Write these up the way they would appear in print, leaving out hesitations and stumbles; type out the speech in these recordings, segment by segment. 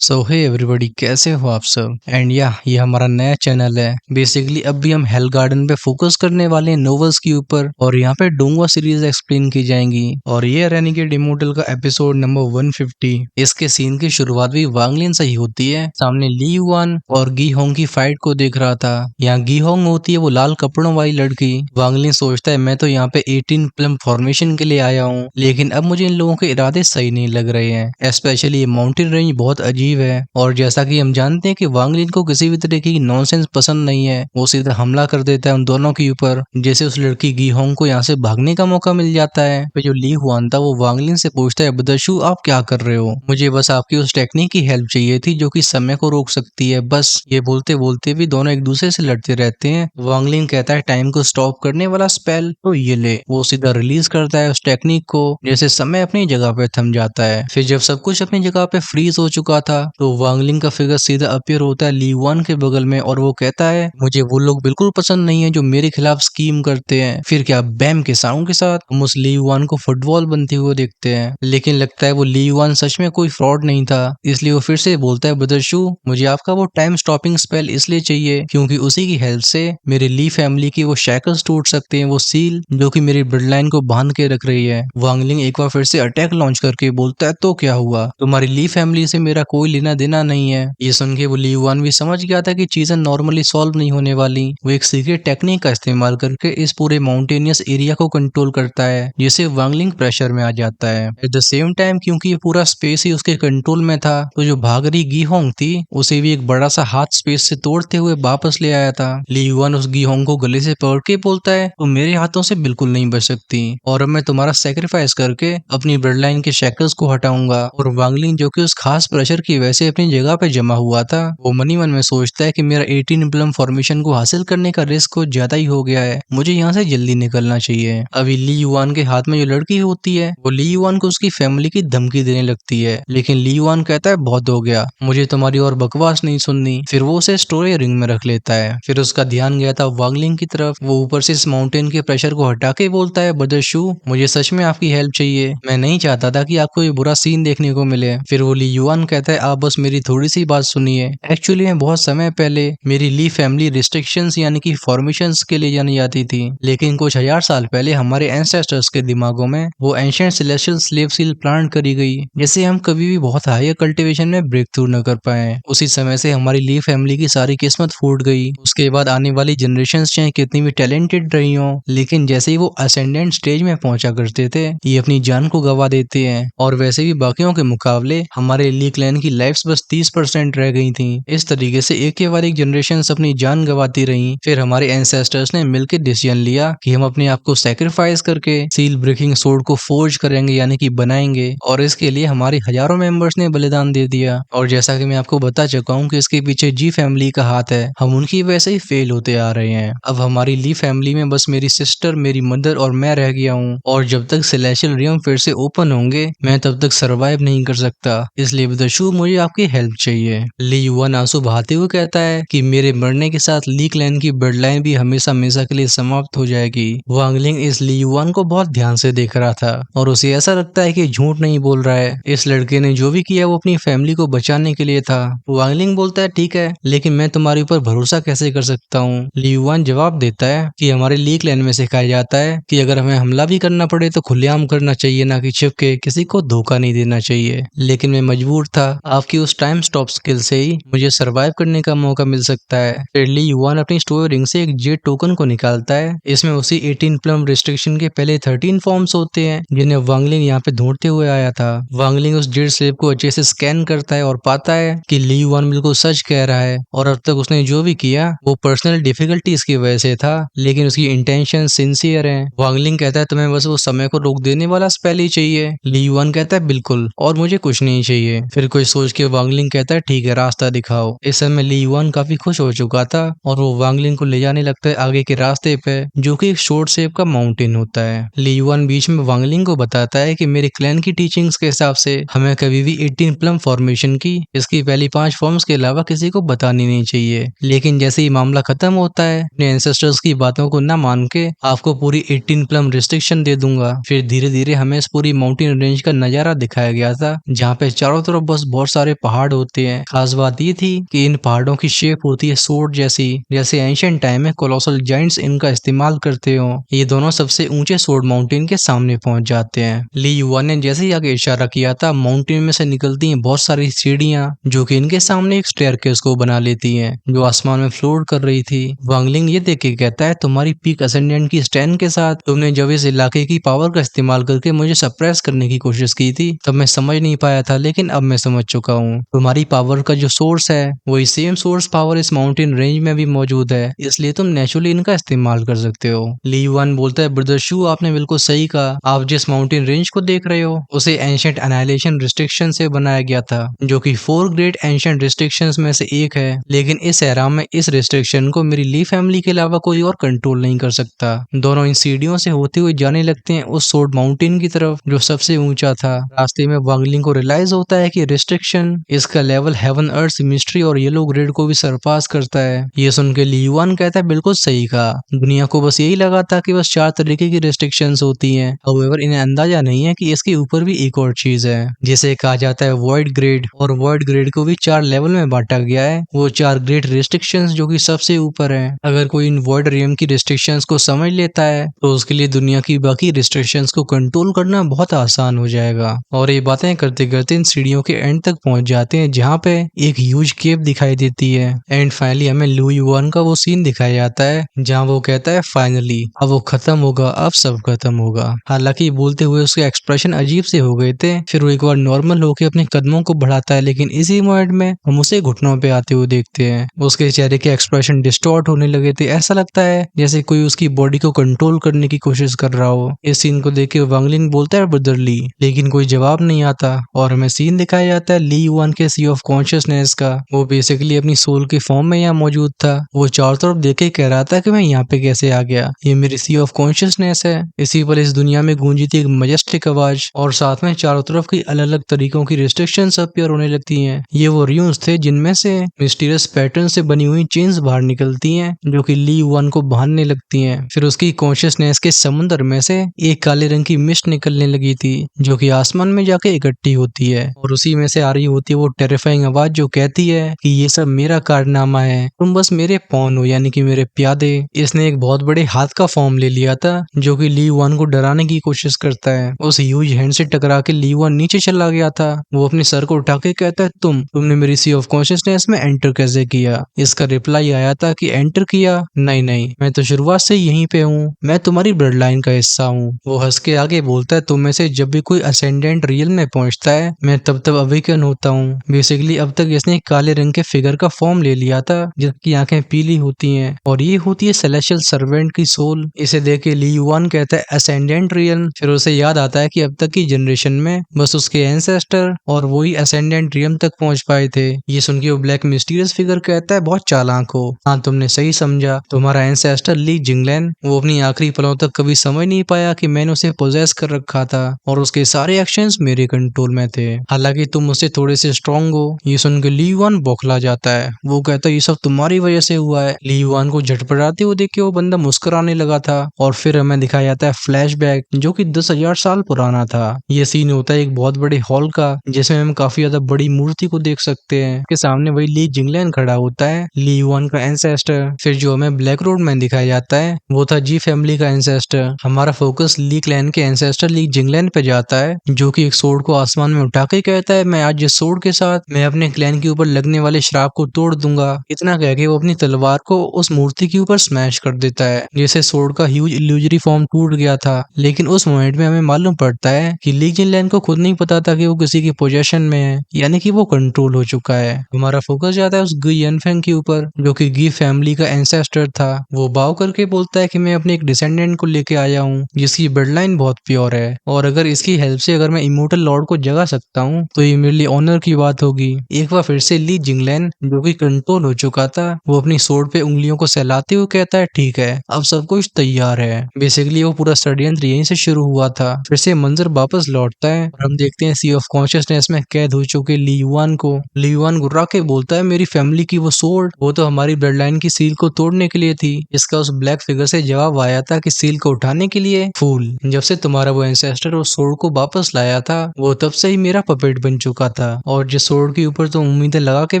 सो hey everybody, कैसे हो आप सब। एंड ये हमारा नया चैनल है। बेसिकली अब भी हम हेल गार्डन पे फोकस करने वाले हैं, नोवेल्स के ऊपर। और यहाँ पे डोंगवा सीरीज एक्सप्लेन की जाएंगी। और ये रेनिगेड इमोर्टल का एपिसोड नंबर 150। इसके सीन की शुरुआत भी वांगलिन से ही होती है। सामने ली युआन और गी होंग की फाइट को देख रहा था। यहाँ गी होंग होती है वो लाल कपड़ों वाली लड़की। वांगलिन सोचता है मैं तो यहाँ पे 18 प्लम फॉर्मेशन के लिए आया हूँ, लेकिन अब मुझे इन लोगों के इरादे सही नहीं लग रहे हैं। स्पेशली ये माउंटेन रेंज बहुत अजीब है। और जैसा कि हम जानते हैं कि वांगलिन को किसी भी तरह की नॉनसेंस पसंद नहीं है, वो सीधा हमला कर देता है उन दोनों के ऊपर। जैसे उस लड़की गी होंग को यहाँ से भागने का मौका मिल जाता है। फिर जो ली हुआन था वो वांगलिन से पूछता है, बदशु आप क्या कर रहे हो? मुझे बस आपकी उस टेक्निक की हेल्प चाहिए थी जो कि समय को रोक सकती है। बस ये बोलते बोलते भी दोनों एक दूसरे से लड़ते रहते हैं। वांगलिन कहता है टाइम को स्टॉप करने वाला स्पेल तो ये ले। वो सीधा रिलीज करता है उस टेक्निक को, जैसे समय अपनी जगह पे थम जाता है। फिर जब सब कुछ अपनी जगह पे फ्रीज हो चुका था तो वांगलिन का फिगर सीधा अपीयर होता है ली वन के बगल में, और वो कहता है मुझे वो लोग बिल्कुल पसंद नहीं है जो मेरे खिलाफ स्कीम करते हैं। फिर क्या बैम के साउंड के साथ हम उस ली वन को फुटबॉल बनते हुए देखते हैं। लेकिन लगता है वो ली वन सच में कोई फ्रॉड नहीं था, इसलिए वो फिर से बोलता है, ब्रदरशू मुझे आपका वो टाइम स्टॉपिंग स्पेल इसलिए चाहिए क्योंकि उसी की हेल्प से मेरे ली फैमिली की वो शैकल्स टूट सकते हैं, वो सील जो कि मेरी ब्लड लाइन को बांध के रख रही है। वांगलिंग एक बार फिर से अटैक लॉन्च करके बोलता है, तो क्या हुआ, तुम्हारी ली फैमिली से मेरा कोई लेना देना नहीं है। ये सुन के वो ली वन भी समझ गया था कि चीजें नॉर्मली सॉल्व नहीं होने वाली। वो एक सीक्रेट टेक्निक का इस्तेमाल करके इस पूरे माउंटेनियस एरिया को कंट्रोल करता है, जिससे वांगलिंग प्रेशर में आ जाता है। एट द सेम टाइम क्योंकि ये पूरा स्पेस ही उसके कंट्रोल में था, तो जो भाग रही गी होंग थी उसे भी एक बड़ा सा हाथ स्पेस से तोड़ते हुए वापस ले आया था। ली वन उस गी होंग को गले से पकड़ के बोलता है, तुम मेरे हाथों से बिल्कुल नहीं बच सकती, और अब मैं तुम्हारा सेक्रीफाइस करके अपनी ब्लड लाइन के शैकल्स को हटाऊंगा। और वांगलिंग जो कि उस खास प्रेशर की वजह से अपनी जगह पे जमा हुआ था, वो मनी मन में सोचता है कि मेरा 18 प्लम फॉर्मेशन को हासिल करने का रिस्क कुछ ज्यादा ही हो गया है, मुझे यहाँ से जल्दी निकलना चाहिए। अभी ली युआन के हाथ में जो लड़की होती है वो ली युआन को उसकी फैमिली की धमकी देने लगती है, लेकिन ली युआन कहता है बहुत हो गया, मुझे तुम्हारी और बकवास नहीं सुननी। फिर वो उसे स्टोरेज रिंग में रख लेता है। फिर उसका ध्यान गया था वांगलिंग की तरफ। वो ऊपर से इस माउंटेन के प्रेशर को हटा के बोलता है, ब्रदरशू मुझे सच में आपकी हेल्प चाहिए, मैं नहीं चाहता था कि आपको ये बुरा सीन देखने को मिले। फिर वो ली युआन कहता है, आप बस मेरी थोड़ी सी बात सुनिए। एक्चुअली मैं बहुत समय पहले मेरी ली फैमिली रिस्ट्रिक्शंस यानी कि फॉर्मेशंस के लिए जानी जाती थी, लेकिन कुछ हजार साल पहले हमारे एंसेस्टर्स के दिमागों में वो ancient celestial slave seal plant करी गई, जैसे हम कभी भी बहुत हायर कल्टीवेशन में ब्रेक थ्रू न कर पाए। उसी समय से हमारी ली फैमिली की सारी किस्मत फूट गई। उसके बाद आने वाली जनरेशंस चाहे कितनी भी टैलेंटेड रही हो, लेकिन जैसे ही वो असेंडेंट स्टेज में पहुंचा करते थे ये अपनी जान को गवा देते हैं। और वैसे भी बाकियों के मुकाबले हमारे ली क्लैन की लाइफ्स बस 30% रह गई थी। इस तरीके से एक के बाद एक जनरेशन अपनी जान गवाती रही। फिर हमारे एंसेस्टर्स ने मिलकर डिसीजन लिया कि हम अपने आप को सेक्रीफाइस करके सील ब्रेकिंग सोर्ड को फोर्ज करेंगे यानी कि बनाएंगे, और इसके लिए हमारे हजारों मेंबर्स ने बलिदान दे दिया। और जैसा कि मैं आपको बता चुका हूँ कि इसके पीछे जी फैमिली का हाथ है, हम उनकी वजह से ही फेल होते आ रहे हैं। अब हमारी ली फैमिली में बस मेरी सिस्टर, मेरी मदर और मैं रह गया हूँ, और जब तक सेलेस्टियल रियम फिर से ओपन होंगे मैं तब तक सरवाइव नहीं कर सकता, इसलिए ब्रदरशू मुझे आपकी हेल्प चाहिए। ली युआन आंसू बहाते हुए कहता है कि मेरे मरने के साथ ली क्लैन की ब्लड लाइन भी हमेशा हमेशा के लिए समाप्त हो जाएगी। वांगलिंग इस ली युआन को बहुत ध्यान से देख रहा था और उसे ऐसा लगता है कि झूठ नहीं बोल रहा है। इस लड़के ने जो भी किया वो अपनी फैमिली को बचाने के लिए था। वांगलिंग बोलता है, ठीक है, लेकिन मैं तुम्हारे ऊपर भरोसा कैसे कर सकता हूँ? ली युआन जवाब देता है कि हमारे ली क्लैन में सिखाया जाता है कि अगर हमें हमला भी करना पड़े तो खुलेआम करना चाहिए, ना कि छिप के, किसी को धोखा नहीं देना चाहिए। लेकिन मैं मजबूर था, आपकी उस टाइम स्टॉप स्किल से ही मुझे सरवाइव करने का मौका मिल सकता है। फिर ली युआन अपनी स्टोर रिंग से एक जेड टोकन को निकालता है। इसमें उसी 18 प्लम रिस्ट्रिक्शन के पहले 13 फॉर्म्स होते हैं जिन्हें वांगलिंग यहाँ पे ढूंढते हुए आया था। वांगलिंग उस जेड स्लेब को अच्छे से स्कैन करता है और पाता है कि ली युआन बिल्कुल सच कह रहा है, और अब तक उसने जो भी किया वो पर्सनल डिफिकल्टीज की वजह से था, लेकिन उसकी इंटेंशन सिंसियर है। वांगलिंग कहता है तुम्हें बस वो समय को रोक देने वाला स्पेल ही चाहिए। ली युआन कहता है बिल्कुल, और मुझे कुछ नहीं चाहिए। फिर कुछ सोच के वांगलिंग कहता है ठीक है, रास्ता दिखाओ। इस समय ली युआन काफी खुश हो चुका था और वो वांगलिंग को ले जाने लगता है आगे के रास्ते पे, जो कि एक शॉर्ट शेप का माउंटेन होता है। ली युआन बीच में वांगलिंग को बताता है कि मेरे क्लैन की टीचिंग्स के हिसाब से हमें कभी भी 18 प्लम फॉर्मेशन की इसकी पहली 5 फॉर्म्स के अलावा किसी को बतानी नहीं चाहिए। लेकिन जैसे ही मामला खत्म होता है, अपने एंसेस्टर्स की बातों को न मान के आपको पूरी 18 प्लम रिस्ट्रिक्शन दे दूंगा। फिर धीरे धीरे हमें इस पूरी माउंटेन रेंज का नजारा दिखाया गया था, जहाँ पे चारों तरफ बस बहुत बहुत सारे पहाड़ होते हैं। खास बात ये थी कि इन पहाड़ों की शेप होती है सोर्ड जैसी, जैसे एंशिएंट टाइम में कोलोसल जाइंट्स इनका इस्तेमाल करते हो। ये दोनों सबसे ऊंचे सोर्ड माउंटेन के सामने पहुंच जाते हैं। ली युआन ने जैसे ही आगे इशारा किया था, माउंटेन में से निकलती हैं बहुत सारी सीढ़ियां, जो कि इनके सामने एक स्टेयरकेस को बना लेती हैं, जो आसमान में फ्लोट कर रही थी। वांगलिंग ये देख के कहता है, तुम्हारी पीक असेंडेंट की स्ट्रेंथ के साथ तुमने जब इस इलाके की पावर का इस्तेमाल करके मुझे सप्रेस करने की कोशिश की थी, तब मैं समझ नहीं पाया था, लेकिन अब मैं समझ चुका हूँ। तुम्हारी पावर का जो सोर्स है वही सेम सोर्स पावर इस माउंटेन रेंज में भी मौजूद है, इसलिए तुम नेचुरली इनका इस्तेमाल कर सकते हो। ली युआन बोलता है, ब्रदर शू, आपने बिल्कुल सही कहा। आप जिस माउंटेन रेंज को देख रहे हो उसे एंशिएंट एनाइलेशन रिस्ट्रिक्शन से बनाया गया था, जो कि 4 ग्रेट एंशिएंट रिस्ट्रिक्शंस में से एक है। लेकिन इस एरा में इस रिस्ट्रिक्शन को मेरी ली फैमिली के अलावा कोई और कंट्रोल नहीं कर सकता। दोनों इन सीढ़ियों से होते हुए जाने लगते हैं उस सोर्ड माउंटेन की तरफ, जो सबसे ऊंचा था। रास्ते में वांगलिंग को रियलाइज होता है कि रिस्ट्रिक्शन इसका लेवल हेवन अर्थ मिस्ट्री और येलो ग्रेड को भी सरपास करता है। ये सुन के ली युआन कहता है, बिल्कुल सही कहा। दुनिया को बस यही लगा था कि बस 4 तरीके की रिस्ट्रिक्शंस होती हैं। हाउएवर इन्हें अंदाजा नहीं है कि इसके ऊपर भी एक और चीज है, जिसे कहा जाता है वॉइड ग्रेड। और वॉइड ग्रेड को भी 4 लेवल में बांटा गया है। वो 4 ग्रेट रिस्ट्रिक्शंस जो कि सबसे ऊपर है। अगर कोई इन वॉइड रियम की रिस्ट्रिक्शंस को समझ लेता है तो उसके लिए दुनिया की बाकी रिस्ट्रिक्शंस को कंट्रोल करना बहुत आसान हो जाएगा। और ये बातें करते करते इन सीढ़ियों के एंड तक पहुंच जाते हैं, जहाँ पे एक ह्यूज केव दिखाई देती है। एंड फाइनली हमें लू युआन का वो सीन दिखाया जाता है जहाँ वो कहता है, फाइनली अब वो खत्म होगा, अब सब खत्म होगा। हालांकि बोलते हुए उसके एक्सप्रेशन अजीब से हो गए थे। फिर वो एक बार नॉर्मल होकर अपने कदमों को बढ़ाता है, लेकिन इसी मोमेंट में हम उसे घुटनों पे आते हुए देखते हैं। उसके चेहरे के एक्सप्रेशन डिस्टॉर्ट होने लगे थे। ऐसा लगता है जैसे कोई उसकी बॉडी को कंट्रोल करने की कोशिश कर रहा हो। इस सीन को देख के वांगलिंग बोलता है, ब्रदर ली, लेकिन कोई जवाब नहीं आता। और हमें सीन दिखाया जाता है ली युआन के सी ऑफ कॉन्शियसनेस का। वो बेसिकली अपनी सोल के फॉर्म में यहाँ मौजूद था। वो चारों तरफ देखे कह रहा था कि मैं यहाँ पे कैसे आ गया, ये मेरी सी ऑफ कॉन्शियसनेस है। इसी पर इस दुनिया में गूंजी थी एक मजेस्टिक आवाज, और साथ में चारों तरफ की अलग अलग तरीकों की रिस्ट्रिक्शंस अपीयर होने लगती हैं। ये वो र्यून्स थे जिनमें से मिस्टीरियस पैटर्न से बनी हुई चेन्स बाहर निकलती हैं, जो कि ली युआन को बांधने लगती हैं। फिर उसकी कॉन्शियसनेस के समुद्र में से एक काले रंग की मिस्ट निकलने लगी थी, जो कि आसमान में जाके इकट्ठी होती है। और उसी में से आ रही होती है वो टेरिफाइंग आवाज, जो कहती है कि ये सब मेरा कारनामा है, तुम बस मेरे पॉन हो, यानी कि मेरे प्यादे। इसने एक बहुत बड़े हाथ का फॉर्म ले लिया था, जो कि ली युआन को डराने की कोशिश करता है। उस ह्यूज हैंड से टकरा के ली युआन नीचे चला गया था। वो अपने सर को उठा के कहता है, तुमने मेरी सी ऑफ कॉन्शियसनेस में एंटर कैसे किया? इसका रिप्लाई आया था कि एंटर किया? नहीं, मैं तो शुरुआत से यहीं पे हूँ, मैं तुम्हारी ब्लड लाइन का हिस्सा हूँ। वो हंस के आगे बोलता है, तुम में से जब भी कोई असेंडेंट रियल में पहुंचता है, मैं तब तब अवेकन होता हूँ। बेसिकली अब तक इसने एक काले रंग के फिगर का फॉर्म ले लिया था, जिसकी आंखें पीली होती हैं, और ये होती है सेलेस्टियल सर्वेंट की सोल। इसे देख के ली युआन कहता है, असेंडेंट रियल। फिर उसे याद आता है कि अब तक की जनरेशन में बस उसके एंसेस्टर और वही असेंडेंट रियम तक पहुंच पाए थे। ये सुन के वो ब्लैक मिस्टीरियस फिगर कहता है, बहुत चालाक हो। हाँ, तुमने सही समझा, तुम्हारा एंसेस्टर ली जिंगलैन, वो अपनी आखिरी पलों तक कभी समझ नहीं पाया कि मैंने उसे पोजेस कर रखा था, और उसके सारे एक्शंस मेरे कंट्रोल में थे। हालांकि तुम मुझसे थोड़े से स्ट्रॉन्ग हो। ये सुन के ली युआन बौखला जाता है। वो कहता है, ये सब तुम्हारी वजह से हुआ है। ली युआन को झटपटाते हुए देख के वो बंदा मुस्कुराने लगा था। और फिर हमें दिखाया जाता है फ्लैशबैक, जो कि 10,000 साल पुराना था। ये सीन होता है एक बहुत बड़े हॉल का, जिसमें हम काफी ज्यादा बड़ी मूर्ति को देख सकते हैं। के सामने वही ली जिंगलैन खड़ा होता है, ली युआन का एंसेस्टर। फिर जो हमें ब्लैक रोड में दिखाया जाता है वो था जी फैमिली का एंसेस्टर। हमारा फोकस ली क्लैन के एंसेस्टर ली जिंगलैन पे जाता है, जो कि एक सोर्ड को आसमान में उठा के कहता है, मैं आज इस सोर्ड के साथ मैं अपने क्लैन के ऊपर लगने वाले श्राप को तोड़ दूंगा। इतना कह के वो अपनी तलवार को उस मूर्ति के ऊपर स्मैश कर देता है, जिससे सोर्ड का ह्यूज इल्यूजरी फॉर्म टूट गया था। लेकिन उस मोमेंट में हमें मालूम पड़ता है कि ली जिंगलैन को खुद नहीं पता था कि वो किसी की पोजेशन में है, यानी कि वो कंट्रोल हो चुका है। हमारा फोकस जाता है उस गी यनफेंग के ऊपर, जो कि गी फैमिली का एंसेस्टर था। वो बाव करके बोलता है कि मैं अपने एक डिसेंडेंट को लेके आया हूँ, जिसकी ब्लड लाइन बहुत प्योर है, और अगर इसकी हेल्प से अगर मैं इमोर्टल लॉर्ड को जगा सकता हूँ तो ये मेरे लिए ऑनर की बात होगी। एक बार फिर से ली जिंगलैन, जो कि कंट्रोल हो चुका था, वो अपनी सोर्ड पे उंगलियों को सहलाते हुए कहता है, ठीक है, अब सब कुछ तैयार है। बेसिकली वो पूरा षड्यंत्र यहीं से शुरू हुआ था। फिर से मंजर वापस लौटता है और हम देखते हैं सी ऑफ कॉन्शियसनेस में कैद हो चुके ली युआन को। ली युआन गुर्रा के बोलता है, मेरी फैमिली की वो सोर्ड, वो तो हमारी ब्लड लाइन की सील को तोड़ने के लिए थी। इसका उस ब्लैक फिगर से जवाब आया था कि सील को उठाने के लिए फूल। जब से तुम्हारा वो एंसेस्टर उस सोर्ड को वापस लाया था, वो तब से ही मेरा पपेट बन चुका था। और जिस सोर्ड के ऊपर तुम उम्मीदें लगा के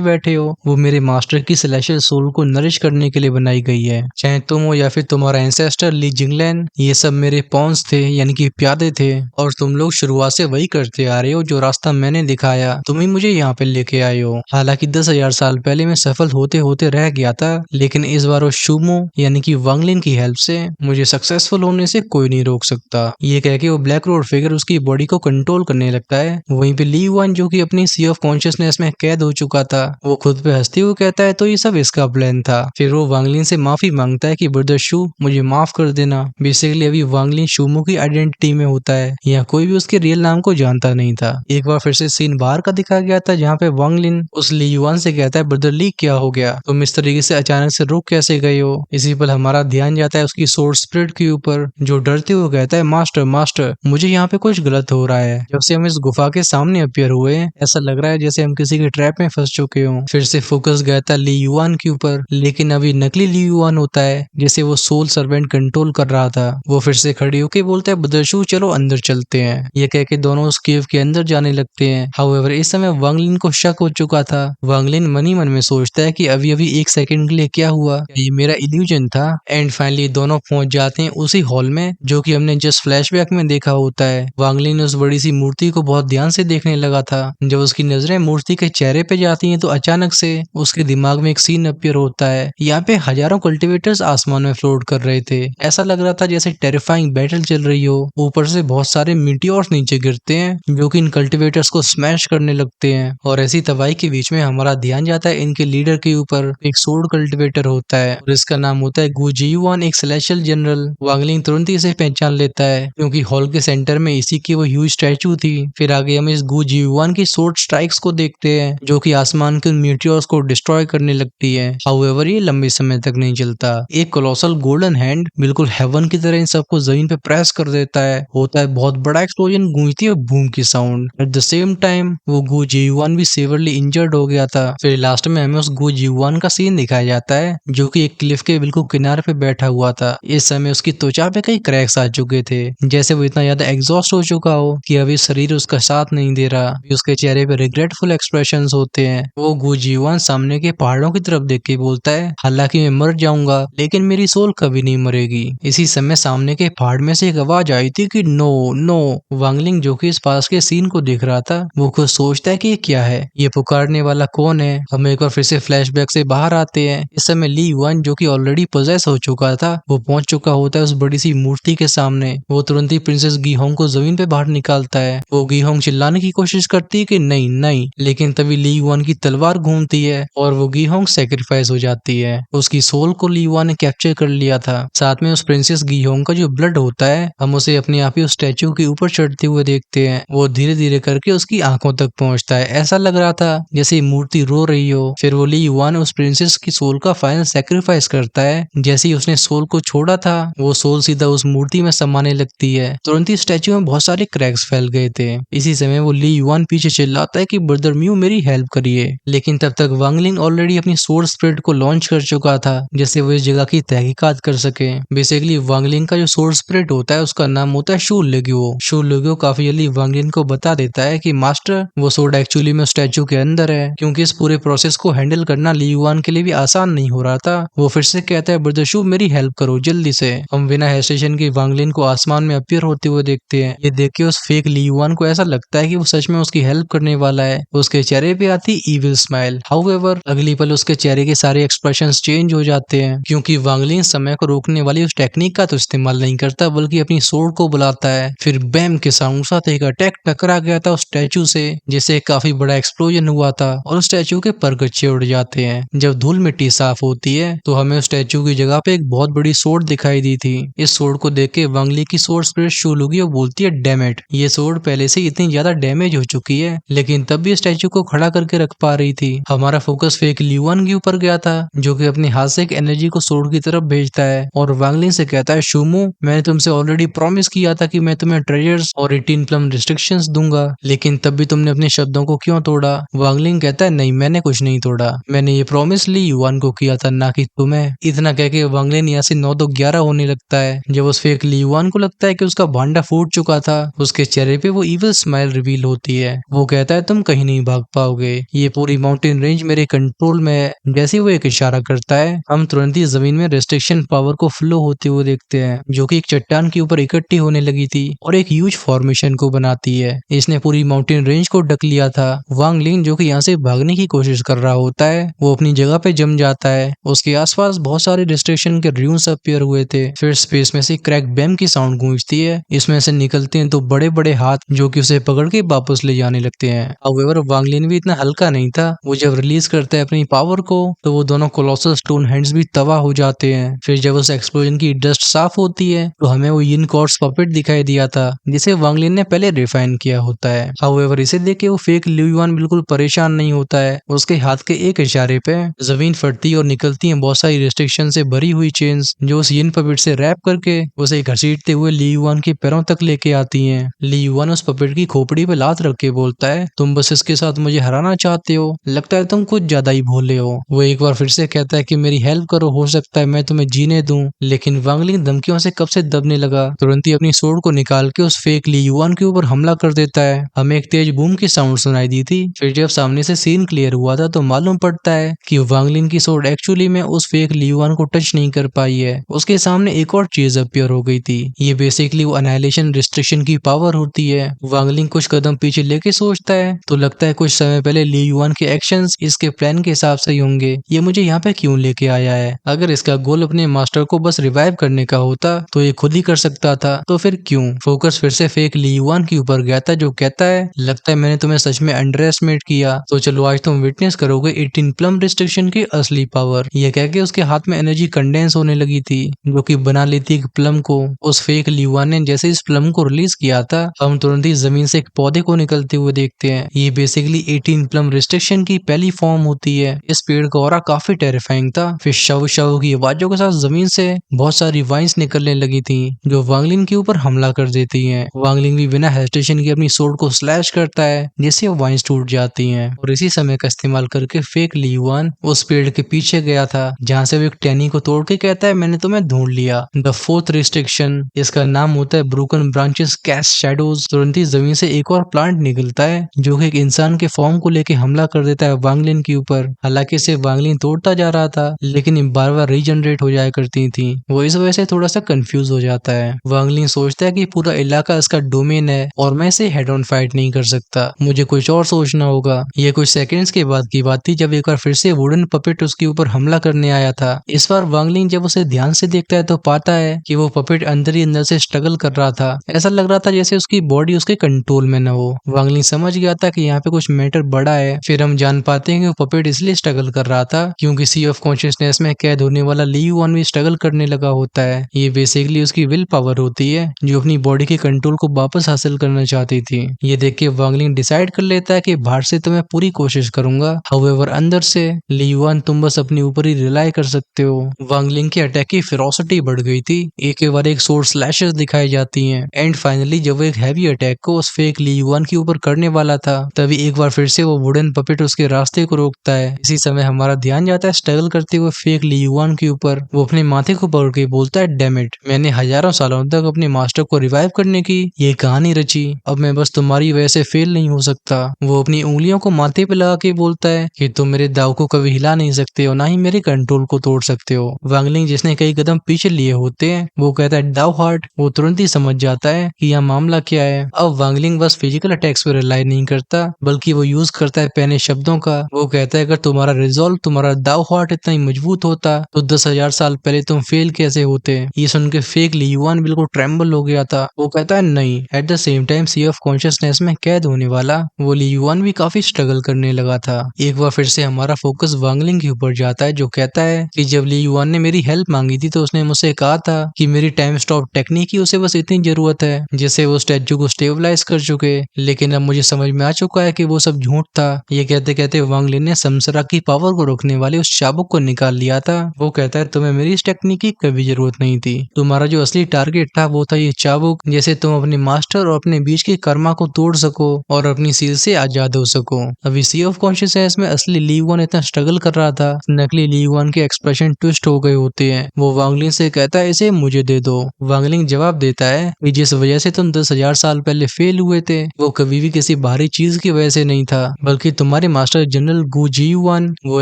बैठे हो वो मेरे मास्टर की सेलेशियल सोल को नरिश करने के लिए बनाई गई है। चाहे तुम हो या फिर तुम्हारा एंसेस्टर ली जिंगलैन, ये सब मेरे पॉन्स थे यानी कि प्यादे थे। और तुम लोग शुरुआत से वही करते आ रहे हो जो रास्ता मैंने दिखाया, तुम ही मुझे यहाँ पे लेके आए हो। हालांकि 10,000 साल पहले मैं सफल होते होते रह गया था, लेकिन इस बार वो शुमो यानी कि वांगलिन की हेल्प से मुझे सक्सेसफुल होने से कोई नहीं रोक सकता। ये कह के वो ब्लैक रोड फिगर उसकी बॉडी को कंट्रोल करने लगता है। वहीं पे ली वन जो कि अपनी सी ऑफ कॉन्शियसनेस में कैद हो चुका था, वो खुद पे हंसते हुए कहता है तो ये सब इसका प्लान था। फिर वो वांगलिन से माफी मांगता है कि ब्रदर शू मुझे माफ कर देना। बेसिकली अभी वांगलिन शुमो की आइडेंटिटी में होता है, यहाँ कोई भी उसके रियल नाम को जानता नहीं था। एक बार फिर से सीन बाहर का दिखा गया था जहाँ पे वांगलिन उस ली युआन से कहता है ब्रदर ली क्या हो गया, तुम इस तरीके से अचानक से रुक कैसे गए हो। इसी पर हमारा ध्यान जाता है उसकी सोर्ड स्पिरिट के ऊपर जो डरते हुए कहता है मास्टर मास्टर मुझे यहाँ पे कुछ गलत हो रहा है। जब से हम इस गुफा के सामने अपियर हुए ऐसा लग रहा है जैसे हम किसी के ट्रैप में फंस चुके हों। फिर से फोकस गया था ली युआन के ऊपर, लेकिन अभी नकली ली युआन होता है जैसे वो सोल सर्वेंट कंट्रोल कर रहा था। वो फिर से खड़ी होके बोलता है ब्रदर शू चलो अंदर चलते हैं। ये कह के दोनों उस केव के अंदर जाने लगते हैं। हाउएवर इस समय वांगलिन को शक हो चुका था। वांगलिन मन ही मन में सोचता है कि अभी अभी एक सेकंड के लिए क्या हुआ, ये मेरा इल्यूजन था। एंड फाइनली दोनों पहुंच जाते हैं उसी हॉल में जो कि हमने जस्ट फ्लैशबैक में देखा होता है। वांगलिन उस बड़ी सी मूर्ति को बहुत ध्यान से देखने लगा था। जब उसकी नजरें मूर्ति के चेहरे पे जाती हैं तो अचानक से उसके दिमाग में एक सीन अपीयर होता है। यहाँ पे हजारों कल्टिवेटर्स आसमान में फ्लोट कर रहे थे। ऐसा लग रहा था जैसे टेरिफाइंग बैटल चल रही हो। ऊपर से बहुत सारे मीटियोर्स नीचे गिरते हैं जो कि इन कल्टिवेटर्स को स्मैश करने लगते हैं। और ऐसी तबाही के बीच में हमारा ध्यान जाता है इनके लीडर के ऊपर। एक सोर्ड कल्टिवेटर होता है और इसका नाम होता है गु जियुआन, एक सेलेशियल जनरल। वांगलिन तुरंत ही इसे पहचान लेता है क्योंकि हॉल के सेंटर में इसी की वो ह्यूज स्टैचू थी। फिर आगे हम इस गु जियुआन की सोर्ड स्ट्राइक्स को देखते हैं जो कि आसमान के मीटियोर्स को डिस्ट्रॉय करने लगती है। हाउएवर ये लंबे समय तक नहीं चलता। एक कोलोसल गोल्डन हैंड बिल्कुल हेवन की तरह इन सबको जमीन पे प्रेस कर देता है। होता है बहुत बड़ा एक्सप्लोजन, गूंजती है बूम की sound. Eight the same time वो गु जियुआन भी सीवियरली इंजर्ड हो गया था। फिर लास्ट में हमें उस गु जियुआन का सीन दिखाया जाता है जो कि एक क्लिफ के बिल्कुल किनारे पे बैठा हुआ था। इस समय उसकी त्वचा पे कई क्रैक्स आ चुके थे, जैसे वो इतना ज्यादा एग्जॉस्ट हो चुका हो कि अभी शरीर उसका साथ नहीं दे रहा। उसके चेहरे पे रिग्रेटफुल एक्सप्रेशंस होते हैं। वो गु जियुआन सामने के पहाड़ों की तरफ देख के बोलता है हालांकि मैं मर जाऊंगा लेकिन मेरी सोल कभी नहीं मरेगी। इसी समय सामने के पहाड़ में से एक आवाज आई थी कि नो नो। वांगलिंग जो कि इस पास के सीन को देख रहा था वो खुद सोचता है कि ये क्या है, ये पुकारने वाला कौन है। हम एक बार फिर से फ्लैशबैक से बाहर आते हैं। इस समय ली युआन जो कि ऑलरेडी पोजेस हो चुका था वो पहुंच चुका होता है उस बड़ी सी मूर्ति के सामने। वो तुरंत ही प्रिंसेस गीहोंग को जमीन पे बाहर निकालता है। वो गीहोंग चिल्लाने की कोशिश करती है कि नहीं नहीं, लेकिन तभी ली युआन की तलवार घूमती है और वो गीहोंग सेक्रीफाइस हो जाती है। उसकी सोल को ली युआन ने कैप्चर कर लिया था। साथ में उस प्रिंसेस गीहोंग का जो ब्लड होता है हम उसे अपने आप ही उस स्टैचू के ऊपर चढ़ते हुए देखते हैं। वो धीरे धीरे करके उसकी आंखों तक पहुंचता है। ऐसा लग रहा था जैसे मूर्ति रो रही हो। फिर वो ली युआन उस प्रिंसेस की सोल का फाइनल सेक्रीफाइस करता है। जैसे ही उसने सोल को छोड़ा था वो सोल सीधा उस मूर्ति में समाने लगती है। तुरंत ही स्टैचू में बहुत सारे क्रैक्स फैल गए थे। इसी समय वो ली युआन पीछे चिल्लाता है कि ब्रदर म्यू मेरी हेल्प करिए, लेकिन तब तक वांगलिंग ऑलरेडी अपनी सोर्ड स्पिरिट को लॉन्च कर चुका था जैसे वो इस जगह की तहकीकात कर सके। बेसिकली वांगलिंग का जो सोर्ड स्पिरिट होता है उसका नाम होता है शू लुग्यो। शू लुग्यो काफी जल्दी वांगलिंग को बता देता है कि मास्टर वो सोर्ड एक्चुअली में स्टैचू के अंदर है, क्योंकि इस पूरे प्रोसेस को हैंडल करना ली युआन के लिए भी आसान नहीं हो रहा था। वो फिर से कहता है ब्रदर शू मेरी हेल्प करो जल्दी से। हम बिना हेजिटेशन के वांगलिन को आसमान में अपीयर होते हुए देखते हैं। ये देख के उस फेक ली युआन को ऐसा लगता है कि वो सच में उसकी हेल्प करने वाला है। उसके चेहरे पे आती इविल स्माइल। हाउएवर अगली पल उसके चेहरे के सारे एक्सप्रेशंस चेंज हो जाते हैं, क्योंकि वांगलिन समय को रोकने वाली उस टेक्निक का तो इस्तेमाल नहीं करता बल्कि अपनी सोर्ड को बुलाता है। फिर बैम के साउंड साथ एक अटैक टकरा गया था उस स्टैचू से, जिससे काफी बड़ा एक्सप्लोजन हुआ था और उस स्टैचू के परगच्छे उड़ जाते हैं। जब धूल मिट्टी साफ होती है तो हमें उस स्टैचू की जगह पे एक बहुत बड़ी सोर्ड दिखाई दी थी। इस सोर्ड को देख के वांगली की सोर्ड स्पिरिट शू लुगी और बोलती है डैम इट, ये सोर्ड पहले से इतनी ज्यादा डैमेज हो चुकी है लेकिन तब भी स्टैचू को खड़ा करके रख पा रही थी। हमारा फोकस फेक ली युआन के ऊपर गया था जो कि अपने हाथ से एक एनर्जी को सोर्ड की तरफ भेजता है और वांगलिन से कहता है शूमो मैंने तुमसे ऑलरेडी प्रॉमिस किया था कि मैं तुम्हें ट्रेजर्स और 18 प्लम रिस्ट्रिक्शंस दूंगा, लेकिन तब भी तुमने अपने शब्दों को क्यों तोड़ा। वांगलिन कहता है नहीं मैंने कुछ नहीं तोड़ा, मैंने ये प्रॉमिस ली युआन को किया था ना कि तुम्हें। इतना कह के वांगलिन यहाँ से 9 तो 11 होने लगता है। जब उस फेक ली युआन को लगता है कि उसका भांडा फूट चुका था उसके चेहरे पे वो इविल स्माइल रिवील होती है। वो कहता है तुम कहीं नहीं भाग पाओगे, ये पूरी माउंटेन रेंज मेरे कंट्रोल में है। जैसे वो एक इशारा करता है, हम तुरंत ही जमीन में रेस्ट्रिक्शन पावर को फ्लो होते हुए देखते हैं, जो कि एक चट्टान के ऊपर इकट्ठी होने लगी थी और एक ह्यूज फॉर्मेशन को बनाती है। इसने पूरी माउंटेन रेंज को ढक लिया था। वांग लिंग जो कि यहाँ से भागने की कोशिश कर रहा होता है, वो अपनी जगह पे जम जाता है। उसके आसपास बहुत सारे रेस्ट्रिक्शन के र्यून्स अपीयर हुए थे। फिर स्पेस में से क्रैक बैम की साउंड गूंजती है। इसमें से निकलते हैं तो बड़े बड़े हाथ जो कि उसे पकड़ के वापस ले जाने लगते हैं। हाउएवर वांग लिंग भी इतना हल्का नहीं था। वो जब रिलीज करता है अपनी पावर को, तो वो दोनों कोलोसल स्टोन हैंड्स भी तबाह हो जाते हैं। फिर जब उस एक्सप्लोजन की डस्ट साफ होती है, तो हमें वो यिन कॉर्ड्स पपेट दिखाई दिया था, जिसे वांग लिन ने पहले रिफाइन किया होता है। हाउएवर इसे देख के वो फेक लिu युआन बिल्कुल परेशान नहीं होता है। उसके हाथ के एक इशारे पे जमीन फटती और निकलती है बहुत सारी रिस्ट्रिक्शन से भरी हुई चेन्स, जो उस यिन पपेट से रैप करके उसे घसीटते हुए लिu युआन के पैरों तक लेके आती हैं। लिu युआन उस पपेट की खोपड़ी पे लात रख के बोलता है, तुम बस इसके साथ मुझे हराना चाहते हो, लगता है तुम कुछ ज्यादा ही भोले हो। वो एक बार फिर से कहता है कि मेरी हेल्प करो, हो सकता है मैं तुम्हें जीने दूं। लेकिन वांग लिंग धमकियों से कब से दबने लगा। तुरंत ही अपनी सोर्ड को निकाल के उस फेक लिu युआन के ऊपर हमला कर देता है। हमें एक तेज बूम की साउंड सुनाई दी थी। फिर जब सामने से सीन क्लियर हुआ था, तो मालूम पड़ता है कि वांग लिंग की सोर्ड एक्चुअली में उस फेक लिu युआन को टच नहीं कर पाई है। उसके सामने एक और चीज अपीयर हो गई थी। ये बेसिकली वो अनाइलेशन रिस्ट्रिक्शन की पावर होती है। वांग लिंग कुछ कदम पीछे लेके सोचता है, तो लगता है कुछ समय पहले लिu युआन के एक्शंस इसके प्लान के हिसाब से ही होंगे। ये मुझे यहाँ पे क्यों लेके आया है? अगर इसका गोल अपने मास्टर को बस रिवाइव करने का होता, तो ये खुद ही कर सकता था, तो फिर क्यों? फोकस फिर से फेक लिu युआन के ऊपर गया था, जो कहता है, लगता है मैंने तुम्हें सच में अंडर एस्टिमेट किया। तो चलो आज तुम विटनेस करोगे 18 प्लम रिस्ट्रिक्शन की असली पावर। ये कह के उसके हाथ में एनर्जी कंडेंस होने लगी थी, जो कि बना लेती एक प्लम को। उस फेक लिu युआन ने जैसे इस प्लम को रिलीज किया था, हम तुरंत ही जमीन से एक पौधे को निकलते हुए देखते हैं। ये बेसिकली 18 प्लम रिस्ट्रिक्शन की पहली फॉर्म होती है। इस पेड़ का ऑरा काफी टेरिफाइंग था। फिर शव शव की आवाजों के साथ जमीन से बहुत सारी वाइन्स निकलने लगी थी, जो वांग लिंग के ऊपर हमला कर देती हैं। वांग लिंग भी बिना हेजिटेशन के अपनी सोर्ड को स्लैश करता है, जिससे वाइन्स टूट जाती हैं। और इसी समय का इस्तेमाल करके फेक लिu युआन उस पेड़ के पीछे गया था, जहाँ से वो एक टहनी को तोड़ के कहता है, मैंने तुम्हें ढूंढ लिया। द फोर्थ रिस्ट्रिक्शन, इसका नाम होता है ब्रोकन ब्रांचेस कैस्ट शैडोज। तुरंत ही जमीन से एक और प्लांट निकलता है, जो कि एक इंसान के फॉर्म को लेके हमला कर देता है वांग लिंग के ऊपर। हालांकि इसे वांग लिंग तोड़ता जा रहा था, लेकिन ये बार बार रीजनरेट हो जाया करती थी। वो इस वजह से थोड़ा सा कंफ्यूज हो जाता है। वांग लिंग सोचता है कि पूरा इलाका इसका डोमेन है और मैं इसे हेड ऑन फाइट नहीं कर सकता, मुझे कुछ और सोचना होगा। ये कुछ सेकंड्स के बाद की बात थी, जब एक बार फिर से वुडन पपेट उसके ऊपर हमला करने आया था। इस बार वांग लिंग जब उसे ध्यान से देखता है, तो पाता है कि वो पपेट अंदर ही अंदर से स्ट्रगल कर रहा था। ऐसा लग रहा था जैसे उसकी बॉडी उसके कंट्रोल में न हो। वांग लिंग समझ गया था कि यहाँ पे कुछ मैटर बड़ा है। फिर हम जान पाते हैं कि वो पपेट इसलिए स्ट्रगल कर रहा था क्योंकि सी ऑफ कॉन्शियसनेस में कैद होने वाला लिu युआन भी स्ट्रगल करने लगा होता है। ये बेसिकली उसकी विल पावर होती है, जो अपनी बॉडी के कंट्रोल को वापस हासिल करना चाहती थी। ये देख के वांग लिंग डिसाइड कर लेता है कि बाहर से तो मैं पूरी कोशिश करूंगा, हाउएवर अंदर से लिu युआन तुम बस अपने ऊपर ही रिलाई कर सकते हो। वांग लिंग के अटैक की फेरोसिटी बढ़ गई थी। एक के बाद एक सोर्ड स्लैशेस दिखाई जाती हैं। एंड फाइनली जब वो एक हैवी अटैक को उस फेक लिu युआन के ऊपर करने वाला था, तभी एक बार फिर से वो वुडन पपेट उसके रास्ते को रोकता है। इसी समय हमारा ध्यान जाता है स्ट्रगल करते हुए फेक लिu युआन के ऊपर। वो अपने माथे को पकड़ के बोलता है, डैम इट, मैंने हजारों सालों तक अपने मास्टर को रिवाइव करने की ये कहानी रची, अब मैं बस तुम्हारी वजह से फेल नहीं हो सकता। वो अपनी उंगलियों को माथे पे लगा के बोलता है कि तुम मेरे दाव को कभी हिला नहीं सकते हो, ना ही मेरे कंट्रोल को तोड़ सकते हो। वांग लिंग जिसने कई कदम पीछे लिए होते हैं, वो कहता है, दाव हार्ट। वो तुरंत ही समझ जाता है कि यहाँ मामला क्या है। अब वांग लिंग बस फिजिकल अटैक्स पे रिलाई नहीं करता, बल्कि वो यूज करता है पहने शब्दों का। वो कहता है, अगर तुम्हारा रिजॉल्व, तुम्हारा दाव हार्ट इतना ही मजबूत होता, तो 10,000 साल पहले तुम फेल कैसे होते। ये सुन के फेक लिu युआन बिल्कुल ट्रेम्बल हो गया था। वो कहता है, नहीं। At the same time sea of consciousness में कैद होने वाला वो लिu युआन भी काफी स्ट्रगल करने लगा था। एक बार फिर से हमारा फोकस वांग लिंग के ऊपर जाता है, जो कहता है कि जब लिu युआन ने मेरी हेल्प मांगी थी, तो उसने मुझसे कहा था कि मेरी टाइम स्टॉप टेक्निक की उसे बस इतनी जरूरत है जिससे वो स्टैचू को स्टेबलाइज कर चुके। लेकिन अब मुझे समझ में आ चुका है कि वो सब झूठ था। ये कहते कहते वांग लिंग ने समसरा की पावर को रोकने वाले उस चाबुक को निकाल लिया था। वो कहता है, तुम्हें मेरी इस टेक्निक की कभी जरूरत नहीं थी, तुम्हारा जो असली टारगेट था वो था ये चाबुक, जैसे तुम अपने मास्टर और अपने बीच के कर्मा को तोड़ सको और अपनी सील से आजाद हो सको। अभी सी ऑफ कॉन्शियसनेस में असली लिu युआन इतना स्ट्रगल कर रहा था, नकली लिu युआन के एक्सप्रेशन ट्विस्ट हो गए होते हैं। वो वांग लिंग से कहता है, इसे मुझे दे दो। वांग लिंग जवाब देता है कि जिस वजह से तुम 10,000 साल पहले फेल हुए थे, वो कभी भी किसी किसी बाहरी चीज की वजह से नहीं था, बल्कि तुम्हारे मास्टर जनरल गु जी-वन वो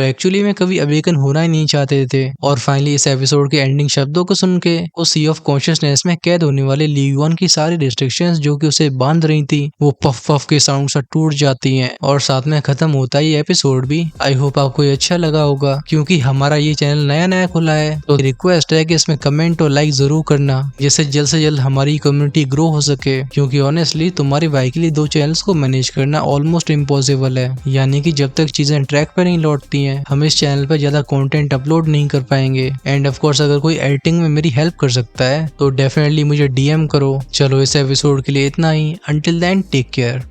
एक्चुअली में कभी अवेकन होना ही नहीं चाहते थे। और फाइनली इस एपिसोड के एंडिंग शब्दों को सुन के उस सी ऑफ कॉन्शियसनेस में कैद होने वाले ली युआन की सारी रिस्ट्रिक्शंस जो कि उसे बांध रही थी वो पफ पफ के साउंड से टूट जाती हैं और साथ में खत्म होता है ये एपिसोड भी। आई होप आपको ये अच्छा लगा होगा। क्योंकि हमारा ये चैनल नया नया खुला है तो रिक्वेस्ट है कि इसमें कमेंट और लाइक जरूर करना, जिससे जल्द से जल्द हमारी कम्युनिटी ग्रो हो सके। क्योंकि ऑनेस्टली तुम्हारी भाई के लिए 2 चैनल्स को मैनेज करना ऑलमोस्ट इम्पॉसिबल है, यानी कि जब तक चीजें ट्रैक पर नहीं लौटती हैं हम इस चैनल पर ज्यादा कंटेंट अपलोड नहीं कर पाएंगे। एंड ऑफ कोर्स अगर कोई एडिटिंग में मेरी हेल्प कर सकता है तो डेफिनेटली मुझे डीएम करो। चलो इस एपिसोड के लिए इतना ही। Until then take care.